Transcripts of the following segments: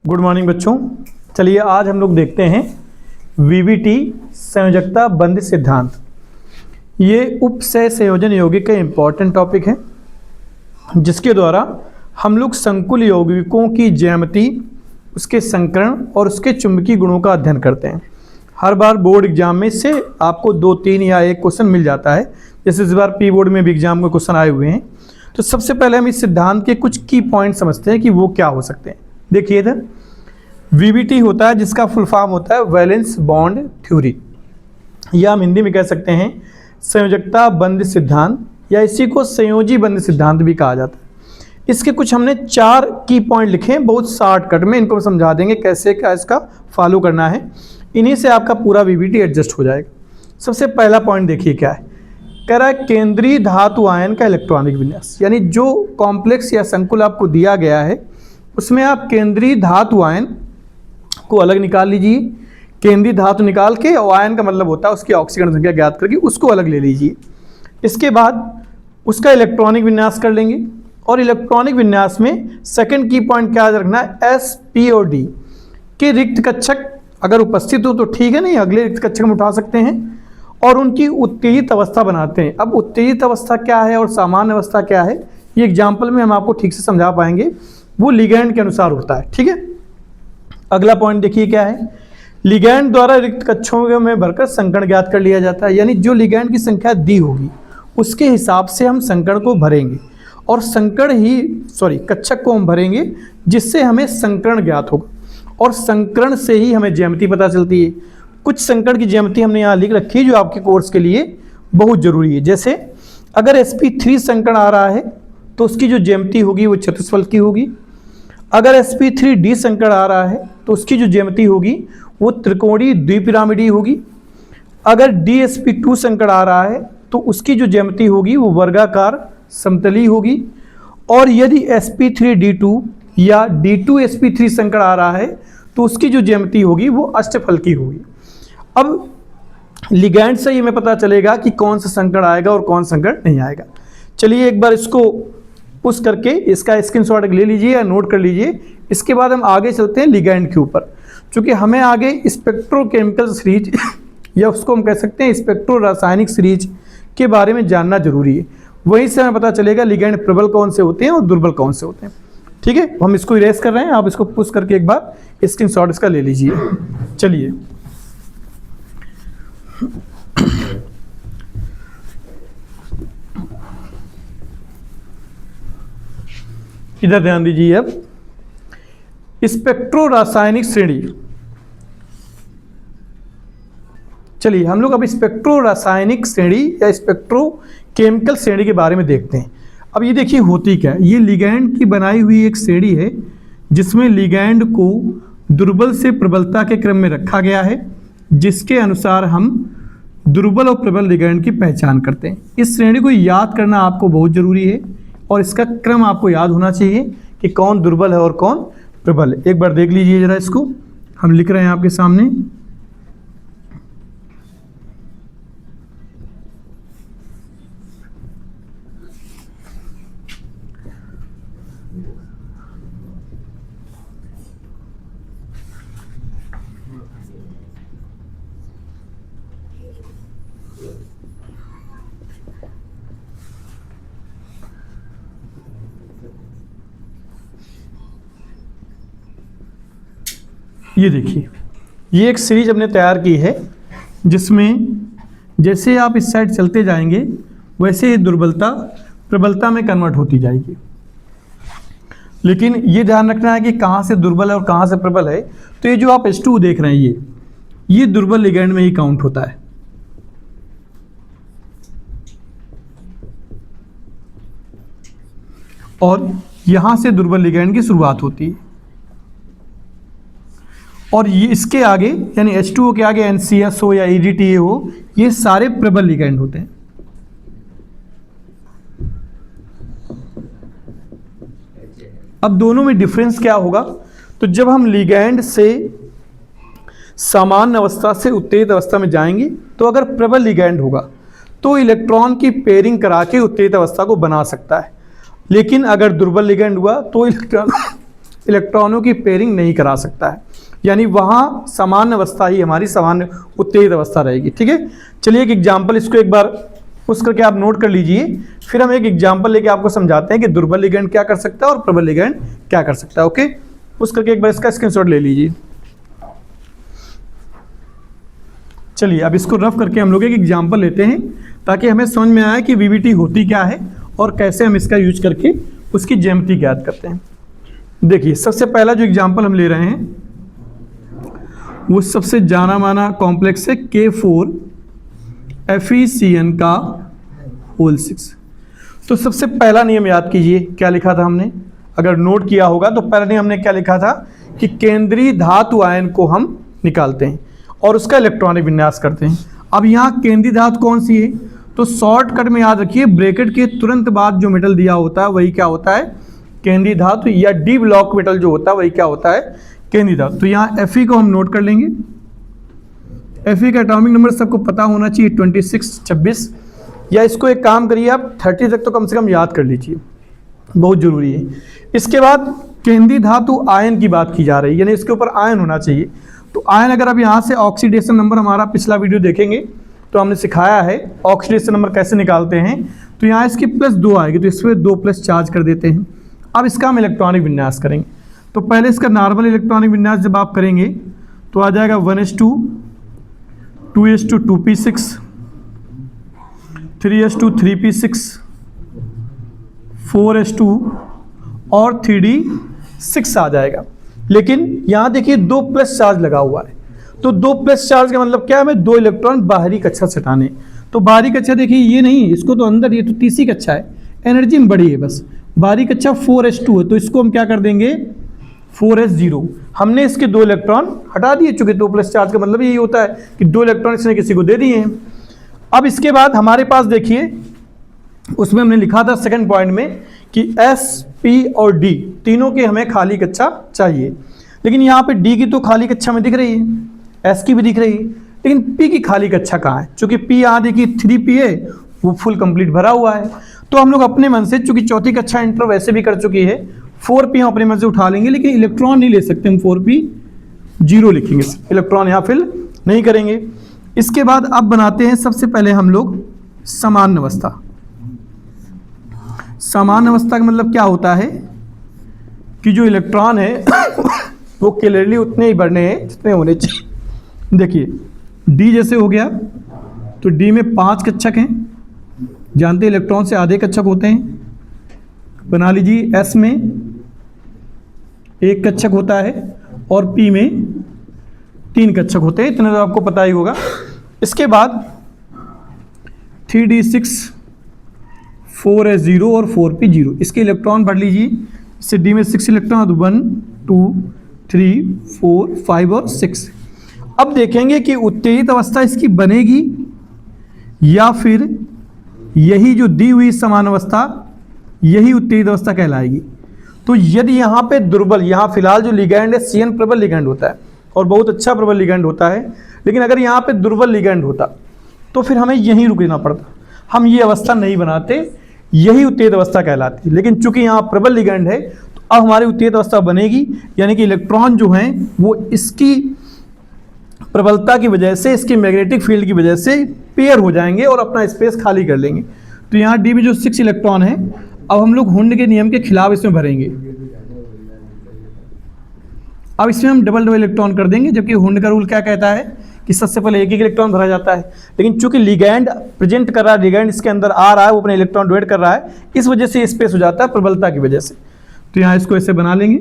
Good morning बच्चों। चलिए आज हम लोग देखते हैं वीवीटी संयोजकता बंध सिद्धांत। ये उपसय संयोजन यौगिक का इम्पॉर्टेंट टॉपिक है जिसके द्वारा हम लोग संकुल यौगिकों की ज्यामिति, उसके संकरण और उसके चुंबकीय गुणों का अध्ययन करते हैं। हर बार बोर्ड एग्जाम में से आपको 2, 3 या 1 क्वेश्चन मिल जाता है। जैसे इस बार पी बोर्ड में भी एग्जाम में क्वेश्चन आए हुए हैं। तो सबसे पहले हम इस सिद्धांत के कुछ की पॉइंट समझते हैं कि वो क्या हो सकते हैं। देखिए इधर वीवीटी होता है जिसका फुल फॉर्म होता है वैलेंस बॉन्ड थ्योरी, या हम हिंदी में कह सकते हैं संयोजकता बंध सिद्धांत, या इसी को संयोजी बंध सिद्धांत भी कहा जाता है। इसके कुछ हमने 4 की पॉइंट लिखे हैं, बहुत शॉर्टकट में इनको समझा देंगे कैसे क्या इसका फॉलो करना है। इन्हीं से आपका पूरा वीवीटी एडजस्ट हो जाएगा। सबसे पहला पॉइंट देखिए क्या है, कह रहा है केंद्रीय धातु आयन का इलेक्ट्रॉनिक विन्यास, यानी जो कॉम्प्लेक्स या संकुल आपको दिया गया है उसमें आप केंद्रीय धातु आयन को अलग निकाल लीजिए। केंद्रीय धातु निकाल के, और आयन का मतलब होता है उसकी ऑक्सीकरण संख्या ज्ञात करके उसको अलग ले लीजिए। इसके बाद उसका इलेक्ट्रॉनिक विन्यास कर लेंगे, और इलेक्ट्रॉनिक विन्यास में सेकंड की पॉइंट क्या रखना है, एस, पी और डी के रिक्त कक्षक अगर उपस्थित हो तो ठीक है, नहीं अगले रिक्त कक्षक में उठा सकते हैं और उनकी उत्तेजित अवस्था बनाते हैं। अब उत्तेजित अवस्था क्या है और सामान्य अवस्था क्या है, ये एग्जाम्पल में हम आपको ठीक से समझा पाएंगे। वो लिगैंड के अनुसार होता है, ठीक है। अगला पॉइंट देखिए क्या है, लिगैंड द्वारा रिक्त कक्षों में भरकर संकरण ज्ञात कर लिया जाता है। यानी जो लिगैंड की संख्या दी होगी उसके हिसाब से हम संकरण को भरेंगे, और कक्षक को हम भरेंगे जिससे हमें संकरण ज्ञात होगा, और संकरण से ही हमें ज्यामिति पता चलती है। कुछ संकरण की ज्यामिति हमने यहाँ लिख रखी है जो आपके कोर्स के लिए बहुत जरूरी है। जैसे अगर sp3 संकरण आ रहा है तो उसकी जो ज्यामिति होगी वो चतुष्फल की होगी। अगर sp3d संकरण आ रहा है तो उसकी जो ज्यामिति होगी वो त्रिकोणीय द्विपिरामिडीय होगी। अगर dsp2 संकरण आ रहा है तो उसकी जो ज्यामिति होगी वो वर्गाकार समतलीय होगी। और यदि sp3d2 या d2sp3 संकरण आ रहा है तो उसकी जो ज्यामिति होगी वो अष्टफलकी होगी। अब लिगैंड से ही हमें पता चलेगा कि कौन सा संकरण आएगा और कौन संकरण नहीं आएगा। चलिए एक बार इसको पुश करके इसका स्क्रीनशॉट ले लीजिए या नोट कर लीजिए। इसके बाद हम आगे चलते हैं लिगैंड के ऊपर, क्योंकि हमें आगे स्पेक्ट्रोकेमिकल सीरीज या उसको हम कह सकते हैं स्पेक्ट्रो रासायनिक सीरीज के बारे में जानना जरूरी है। वहीं से हमें पता चलेगा लिगैंड प्रबल कौन से होते हैं और दुर्बल कौन से होते हैं, ठीक है। हम इसको इरेज कर रहे हैं, आप इसको पुश करके एक बार स्क्रीनशॉट इसका ले लीजिए। चलिए इधर ध्यान दीजिए। अब स्पेक्ट्रो रासायनिक श्रेणी, चलिए हम लोग अब स्पेक्ट्रो रासायनिक श्रेणी या स्पेक्ट्रो केमिकल श्रेणी के बारे में देखते हैं। अब ये देखिए होती क्या है, ये लिगैंड की बनाई हुई एक श्रेणी है जिसमें लिगैंड को दुर्बल से प्रबलता के क्रम में रखा गया है, जिसके अनुसार हम दुर्बल और प्रबल लिगैंड की पहचान करते हैं। इस श्रेणी को याद करना आपको बहुत जरूरी है, और इसका क्रम आपको याद होना चाहिए कि कौन दुर्बल है और कौन प्रबल है। एक बार देख लीजिए जरा, इसको हम लिख रहे हैं आपके सामने। ये देखिए, ये एक सीरीज हमने तैयार की है जिसमें जैसे आप इस साइड चलते जाएंगे वैसे ये दुर्बलता प्रबलता में कन्वर्ट होती जाएगी। लेकिन ये ध्यान रखना है कि कहाँ से दुर्बल है और कहाँ से प्रबल है। तो ये जो आप H2 देख रहे हैं ये दुर्बल लिगैंड में ही काउंट होता है। और यहाँ से दुर्बल लिगैंड की शुरुआत होती है, और ये इसके आगे यानी H2O के आगे NCS हो या EDTA हो, ये सारे प्रबल लिगैंड होते हैं। अब दोनों में डिफरेंस क्या होगा, तो जब हम लिगैंड से सामान्य अवस्था से उत्तेजित अवस्था में जाएंगे तो अगर प्रबल लिगैंड होगा तो इलेक्ट्रॉन की पेयरिंग करा के उत्तेजित अवस्था को बना सकता है, लेकिन अगर दुर्बल लिगैंड हुआ तो इलेक्ट्रॉन इलेक्ट्रॉनों की पेयरिंग नहीं करा सकता है, यानी वहाँ सामान्य अवस्था ही हमारी सामान्य उत्तेजित अवस्था रहेगी। ठीक है, चलिए एक एग्जाम्पल इसको एक बार उस करके आप नोट कर लीजिए, फिर हम एक एग्जाम्पल लेके आपको समझाते हैं कि दुर्बल लिगैंड क्या कर सकता है और प्रबल लिगैंड क्या कर सकता है। ओके, उस करके एक बार इसका स्क्रीनशॉट ले लीजिए। चलिए अब इसको रफ करके हम लोग एक एग्जाम्पल लेते हैं ताकि हमें समझ में आए कि वीवीटी होती क्या है और कैसे हम इसका यूज करके उसकी ज्यामिति ज्ञात करते हैं। देखिए सबसे पहला जो एग्जाम्पल हम ले रहे हैं वो सबसे जाना माना कॉम्प्लेक्स है K4 FeCN का होल 6। तो सबसे पहला नियम याद कीजिए, क्या लिखा था हमने, अगर नोट किया होगा तो पहला नियम हमने क्या लिखा था कि केंद्रीय धातु आयन को हम निकालते हैं और उसका इलेक्ट्रॉनिक विन्यास करते हैं। अब यहाँ केंद्रीय धातु कौन सी है, तो शॉर्टकट में याद रखिए ब्रैकेट के तुरंत बाद जो मेटल दिया होता है वही क्या होता है, केंद्रीय धातु, या डी ब्लॉक मेटल जो होता है वही क्या होता है, केंद्रीय धातु। तो यहाँ Fe को हम नोट कर लेंगे। Fe का एटॉमिक नंबर सबको पता होना चाहिए 26, या इसको एक काम करिए आप 30 तक तो कम से कम याद कर लीजिए, बहुत जरूरी है। इसके बाद केंद्रीय धातु आयन की बात की जा रही है, यानी इसके ऊपर आयन होना चाहिए। तो आयन अगर अब यहाँ से ऑक्सीडेशन नंबर, हमारा पिछला वीडियो देखेंगे तो हमने सिखाया है ऑक्सीडेशन नंबर कैसे निकालते हैं। तो यहाँ इसकी +2 आएगी, तो इस पर 2+ चार्ज कर देते हैं। अब इसका हम इलेक्ट्रॉनिक विन्यास करेंगे। तो पहले इसका नॉर्मल इलेक्ट्रॉनिक विन्यास जब आप करेंगे तो आ जाएगा 1s2, 2s2 2p6, 3s2 3p6, 4s2 और 3d6 आ जाएगा। लेकिन यहाँ देखिए 2+ चार्ज लगा हुआ है, तो 2+ चार्ज का मतलब क्या है, हमें 2 इलेक्ट्रॉन बाहरी कक्षा से हटाने। तो बाहरी कक्षा देखिए ये नहीं, इसको तो अंदर, ये तो तीसरी कक्षा है, एनर्जी में बड़ी है बस। बाहरी कक्षा 4s2 है, तो इसको हम क्या कर देंगे 4s0। हमने इसके 2 इलेक्ट्रॉन हटा दिए, चूंकि 2+ चार्ज का मतलब यही होता है कि 2 इलेक्ट्रॉन इसने किसी को दे दिए हैं। अब इसके बाद हमारे पास देखिए उसमें हमने लिखा था सेकंड पॉइंट में कि S, P और D तीनों के हमें खाली कक्षा चाहिए। लेकिन यहाँ पे D की तो खाली कक्षा में दिख रही है, S की भी दिख रही है, लेकिन P की खाली कक्षा कहाँ है। चूंकि P यहाँ देखिए 3P है, वो फुल कंप्लीट भरा हुआ है। तो हम लोग अपने मन से, चूंकि चौथी कक्षा इंटर वैसे भी कर चुकी है, 4P हम अपने मन से उठा लेंगे, लेकिन इलेक्ट्रॉन नहीं ले सकते, हम 4P0 लिखेंगे, इलेक्ट्रॉन यहाँ फिल नहीं करेंगे। इसके बाद अब बनाते हैं सबसे पहले हम लोग सामान्य अवस्था। सामान्य अवस्था का मतलब क्या होता है कि जो इलेक्ट्रॉन है वो क्लियरली उतने ही बढ़ने हैं जितने होने चाहिए। देखिए D जैसे हो गया, तो D में 5 कक्षक हैं, जानते हैं इलेक्ट्रॉन से आधे कक्षक होते हैं। बना लीजिए S में 1 कक्षक होता है और P में 3 कक्षक होते हैं, इतना तो आपको पता ही होगा। इसके बाद 3d6, 4s0 और 4p0, इसके इलेक्ट्रॉन भर लीजिए। इससे D में 6 इलेक्ट्रॉन, 1 2 3 4 5 और 6। अब देखेंगे कि उत्तेजित अवस्था इसकी बनेगी या फिर यही जो दी हुई समान अवस्था यही उत्तेजित अवस्था कहलाएगी। तो यदि यहाँ पे दुर्बल, यहाँ फिलहाल जो लिगैंड है CN प्रबल लिगैंड होता है और बहुत अच्छा प्रबल लिगैंड होता है, लेकिन अगर यहाँ पे दुर्बल लिगैंड होता तो फिर हमें यहीं रुकना पड़ता, हम ये अवस्था नहीं बनाते, यही उत्तेजित अवस्था कहलाती। लेकिन चूंकि यहाँ प्रबल लिगैंड है तो अब हमारी उत्तेजित अवस्था बनेगी, यानी कि इलेक्ट्रॉन जो हैं वो इसकी प्रबलता की वजह से, इसकी मैग्नेटिक फील्ड की वजह से पेयर हो जाएंगे और अपना स्पेस खाली कर लेंगे। तो यहाँ D में जो 6 इलेक्ट्रॉन है, अब हम लोग हुंड के नियम के खिलाफ इसमें भरेंगे। अब इसमें हम डबल इलेक्ट्रॉन कर देंगे, जबकि हुंड का रूल क्या कहता है कि सबसे पहले एक इलेक्ट्रॉन भरा जाता है। लेकिन चूंकि लिगैंड प्रेजेंट कर रहा है, लिगैंड इसके अंदर आ रहा है, वो अपने इलेक्ट्रॉन डोनेट कर रहा है, इस वजह से स्पेस हो जाता है प्रबलता की वजह से। तो यहाँ इसको ऐसे बना लेंगे,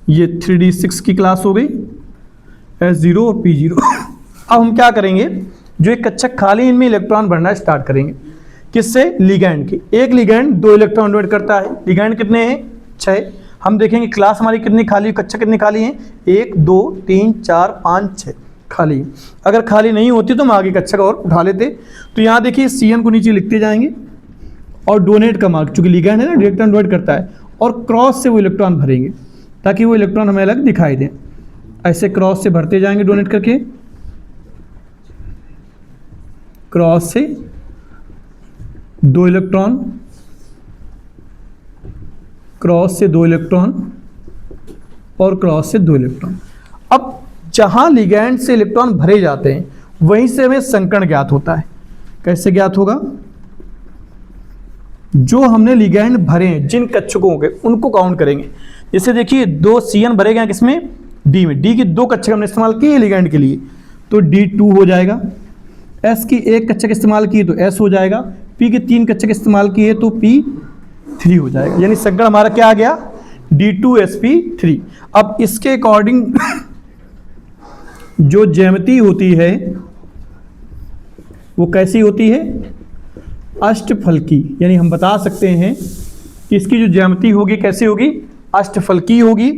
ये 3d6 की क्लास हो गई, S0 और P0। अब हम क्या करेंगे, जो एक कक्षक खाली इनमें इलेक्ट्रॉन भरना स्टार्ट करेंगे। किससे, लिगैंड की। एक लिगैंड 2 इलेक्ट्रॉन डोनेट करता है, लिगैंड कितने हैं 6। हम देखेंगे क्लास हमारी कितनी खाली, कक्षा कितनी खाली है, 1 2 3 4 5 6 खाली। अगर खाली नहीं होती तो हम आगे कक्षा और उठा लेते। तो यहाँ देखिए CN को नीचे लिखते जाएंगे और डोनेट का मार्क, चूंकि लिगैंड है ना, इलेक्ट्रॉन डोनेट करता है, और क्रॉस से वो इलेक्ट्रॉन भरेंगे ताकि वो इलेक्ट्रॉन हमें अलग दिखाई दें। ऐसे क्रॉस से भरते जाएंगे डोनेट करके, क्रॉस से 2 इलेक्ट्रॉन क्रॉस से 2 इलेक्ट्रॉन और क्रॉस से 2 इलेक्ट्रॉन। अब जहां लिगैंड से इलेक्ट्रॉन भरे जाते हैं वहीं से हमें संकर्ण ज्ञात होता है। कैसे ज्ञात होगा? जो हमने लिगैंड भरे हैं जिन कक्षकों के उनको काउंट करेंगे। जैसे देखिए 2 CN भरे गए किसमें? डी में। डी की 2 कक्षक हमने इस्तेमाल किए लिगैंड के लिए तो D2 हो जाएगा। S की 1 कक्षक इस्तेमाल की तो S हो जाएगा। P की 3 कक्षक इस्तेमाल किए तो P3 हो जाएगा। यानी संकर्ण हमारा क्या आ गया? D2sp3। अब इसके अकॉर्डिंग जो ज्यामिति होती है वो कैसी होती है? अष्टफलकी। यानी हम बता सकते हैं कि इसकी जो ज्यामिति होगी कैसी होगी? अष्टफलकी होगी।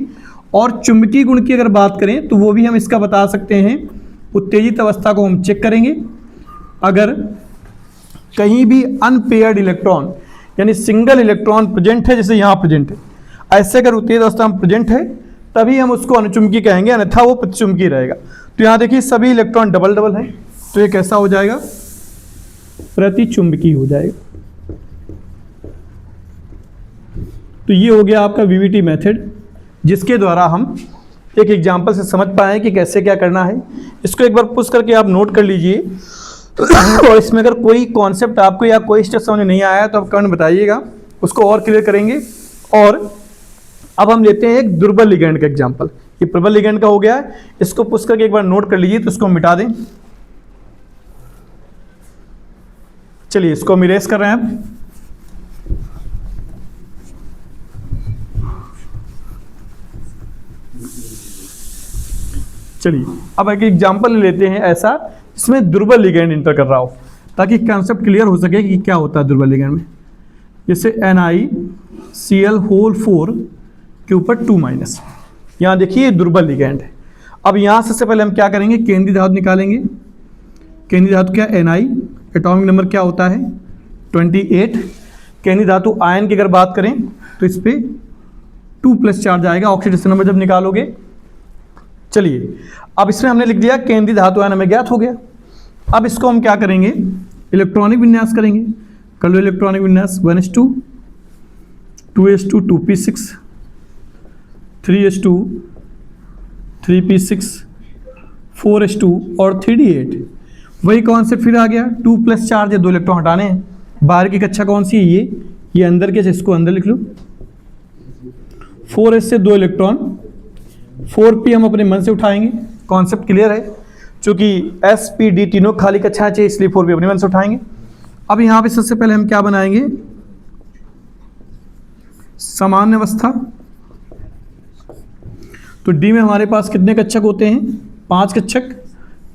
और चुंबकीय गुण की अगर बात करें तो वो भी हम इसका बता सकते हैं। उत्तेजित अवस्था को हम चेक करेंगे। अगर कहीं भी अनपेयर्ड इलेक्ट्रॉन यानी सिंगल इलेक्ट्रॉन प्रेजेंट है, जैसे यहाँ प्रेजेंट है, ऐसे अगर उत्तेजित अवस्था में प्रेजेंट है तभी हम उसको अनुचुंबकीय कहेंगे, अन्यथा वो प्रतिचुंबकीय रहेगा। तो यहाँ देखिए सभी इलेक्ट्रॉन डबल डबल है तो ये कैसा हो जाएगा? प्रतिचुंबकीय हो जाएगा। तो ये हो गया आपका वीवीटी मेथड, जिसके द्वारा हम एक एग्जाम्पल से समझ पाए कि कैसे क्या करना है। इसको एक बार पुश करके आप नोट कर लीजिए। और इसमें अगर कोई कॉन्सेप्ट आपको या कोई स्टेप समझ नहीं आया तो आप कमेंट बताइएगा, उसको और क्लियर करेंगे। और अब हम लेते हैं एक दुर्बल लिगैंड का एग्जाम्पल। ये प्रबल लिगैंड का हो गया है, इसको पुश करके एक बार नोट कर लीजिए तो इसको मिटा दें। चलिए इसको हम इरेज कर रहे हैं अब। चलिए अब एक एग्जाम्पल लेते हैं ऐसा इसमें दुर्बल लिगैंड इंटर कर रहा हो, ताकि कंसेप्ट क्लियर हो सके कि क्या होता है दुर्बल लिगैंड में। जैसे NiCl4 के ऊपर 2-। यहाँ देखिए दुर्बल लिगैंड है। अब यहाँ सबसे पहले हम क्या करेंगे? केंद्रीय धातु निकालेंगे। केंद्रीय धातु क्या? Ni। एटॉमिक नंबर क्या होता है? 28। केंद्रीय धातु आयन की अगर बात करें तो इस पर 2+ चार्ज आएगा ऑक्सीडेशन नंबर जब निकालोगे। चलिए अब इसमें हमने लिख दिया केंद्रीय धातु आयन हमें ज्ञात हो गया। अब इसको हम क्या करेंगे? इलेक्ट्रॉनिक विन्यास करेंगे। कर लो इलेक्ट्रॉनिक विन्यास। 1s2 2s2 2p6 3s2 3p6 4s2 और 3d8। वही कॉन्सेप्ट फिर आ गया। 2+ चार्ज है, 2 इलेक्ट्रॉन हटाने हैं। बाहर की कक्षा कौन सी है? ये अंदर के, इसको अंदर लिख लो। 4s से 2 इलेक्ट्रॉन, 4p हम अपने मन से उठाएंगे। कॉन्सेप्ट क्लियर है? चूंकि s p d तीनों खाली कक्षाएं चाहिए इसलिए 4p अपने मन से उठाएंगे। अब यहाँ पे सबसे पहले हम क्या बनाएंगे? सामान्य अवस्था। तो D में हमारे पास कितने कक्षक होते हैं? 5 कक्षक।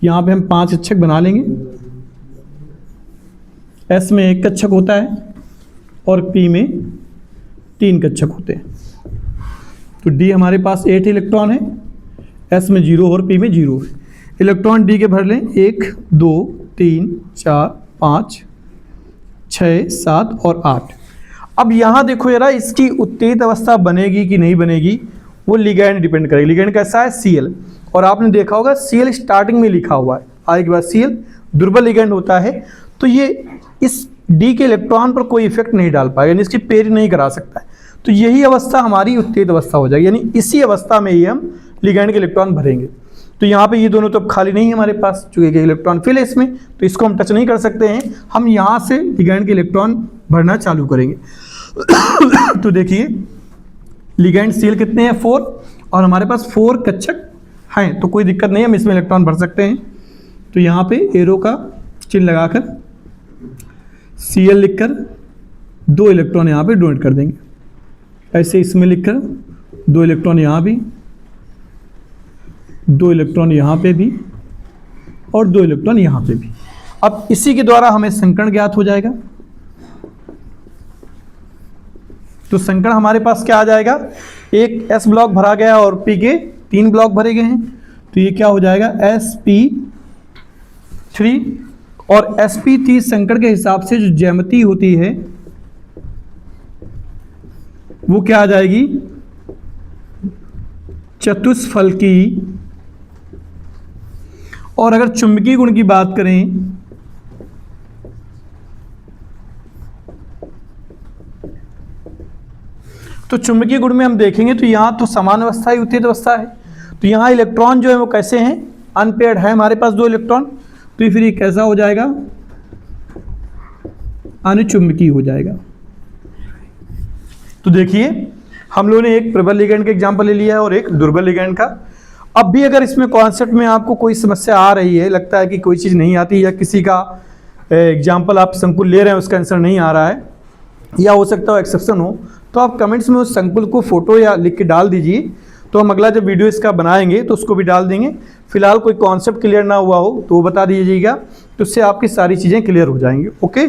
यहाँ पे हम 5 कक्षक बना लेंगे। S में 1 कक्षक होता है और P में 3 कक्षक होते हैं। तो D हमारे पास 8 इलेक्ट्रॉन है, S में 0 और P में 0 है। इलेक्ट्रॉन D के भर लें 1 2 3 4 5 6 7 और 8। अब यहाँ देखो जरा, इसकी उत्तेजित अवस्था बनेगी कि नहीं बनेगी वो लिगैंड डिपेंड करेगी। लिगैंड कैसा है? Cl। और आपने देखा होगा Cl स्टार्टिंग में लिखा हुआ है, आगे के बाद Cl दुर्बल लिगैंड होता है। तो ये इस D के इलेक्ट्रॉन पर कोई इफेक्ट नहीं डाल पाएगा, यानी इसकी पेयरिंग नहीं करा सकता है। तो यही अवस्था हमारी उत्तेजित अवस्था हो जाएगी, यानी इसी अवस्था में ही हम लिगैंड के इलेक्ट्रॉन भरेंगे। तो यहाँ पे ये दोनों तो खाली नहीं है हमारे पास, चूंकि इलेक्ट्रॉन फिल है इसमें, तो इसको हम टच नहीं कर सकते हैं। हम यहाँ से लिगैंड के इलेक्ट्रॉन भरना चालू करेंगे। तो देखिए लिगैंड Cl कितने हैं? 4। और हमारे पास 4 कक्षक हैं, तो कोई दिक्कत नहीं है, हम इसमें इलेक्ट्रॉन भर सकते हैं। तो यहाँ पे एरो का चिन्ह लगाकर Cl लिखकर 2 इलेक्ट्रॉन यहाँ पे डोनेट कर देंगे। ऐसे इसमें लिखकर 2 इलेक्ट्रॉन यहाँ भी, 2 इलेक्ट्रॉन यहाँ पे भी और 2 इलेक्ट्रॉन यहाँ पे भी। अब इसी के द्वारा हमें संकर्ण ज्ञात हो जाएगा। तो संकर्ण हमारे पास क्या आ जाएगा? एक S ब्लॉक भरा गया और P के 3 ब्लॉक भरे गए हैं, तो ये क्या हो जाएगा? sp3। और sp3 संकर्ण के हिसाब से जो ज्यामिति होती है वो क्या आ जाएगी? चतुष्फलकी। और अगर चुंबकीय गुण की बात करें तो चुंबकीय गुण में हम देखेंगे तो यहाँ तो समान अवस्था ही उत्तेजित अवस्था है, तो यहाँ इलेक्ट्रॉन जो है वो कैसे हैं, अनपेयर्ड है हमारे पास 2 इलेक्ट्रॉन, तो फिर ये कैसा हो जाएगा, अनुचुंबकीय हो जाएगा। तो देखिए हम लोगों ने एक प्रबल लिगैंड का एग्जांपल ले लिया है और एक दुर्बल लिगैंड का। अब भी अगर इसमें कॉन्सेप्ट में आपको कोई समस्या आ रही है, लगता है कि कोई चीज़ नहीं आती, या किसी का एग्जांपल आप संकुल ले रहे हैं उसका आंसर नहीं आ रहा है, या हो सकता है एक्सेप्शन हो, तो आप कमेंट्स में उस संकुल को फोटो या लिख के डाल दीजिए, तो हम अगला जब वीडियो इसका बनाएंगे तो उसको भी डाल देंगे। फिलहाल कोई कॉन्सेप्ट क्लियर ना हुआ हो तो वो बता दीजिएगा, तो उससे आपकी सारी चीज़ें क्लियर हो जाएंगी। ओके।